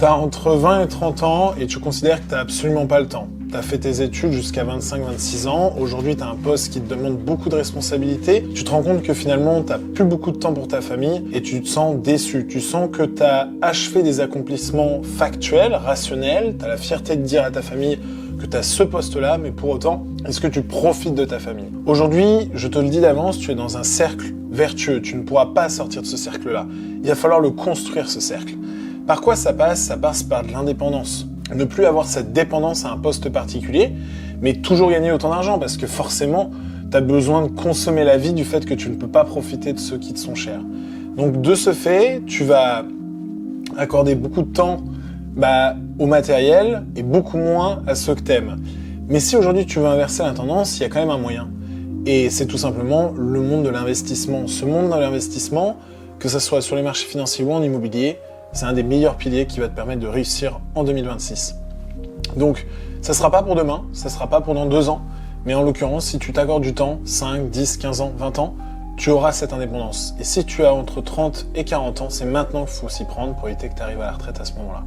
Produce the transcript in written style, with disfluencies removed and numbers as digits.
T'as entre 20 et 30 ans et tu considères que t'as absolument pas le temps. T'as fait tes études jusqu'à 25-26 ans. Aujourd'hui, t'as un poste qui te demande beaucoup de responsabilités. Tu te rends compte que finalement, t'as plus beaucoup de temps pour ta famille et tu te sens déçu. Tu sens que t'as achevé des accomplissements factuels, rationnels. T'as la fierté de dire à ta famille que t'as ce poste-là, mais pour autant, est-ce que tu profites de ta famille? Aujourd'hui, je te le dis d'avance, tu es dans un cercle vertueux. Tu ne pourras pas sortir de ce cercle-là. Il va falloir le construire, ce cercle. Par quoi ça passe? Ça passe par de l'indépendance. Ne plus avoir cette dépendance à un poste particulier, mais toujours gagner autant d'argent, parce que forcément, tu as besoin de consommer la vie du fait que tu ne peux pas profiter de ceux qui te sont chers. Donc de ce fait, tu vas accorder beaucoup de temps au matériel et beaucoup moins à ceux que t'aimes. Mais si aujourd'hui tu veux inverser la tendance, il y a quand même un moyen. Et c'est tout simplement le monde de l'investissement. Ce monde de l'investissement, que ce soit sur les marchés financiers ou en immobilier, c'est un des meilleurs piliers qui va te permettre de réussir en 2026. Donc, ça sera pas pour demain, ça sera pas pour dans 2 ans, mais en l'occurrence, si tu t'accordes du temps, 5, 10, 15 ans, 20 ans, tu auras cette indépendance. Et si tu as entre 30 et 40 ans, c'est maintenant qu'il faut s'y prendre pour éviter que tu arrives à la retraite à ce moment-là.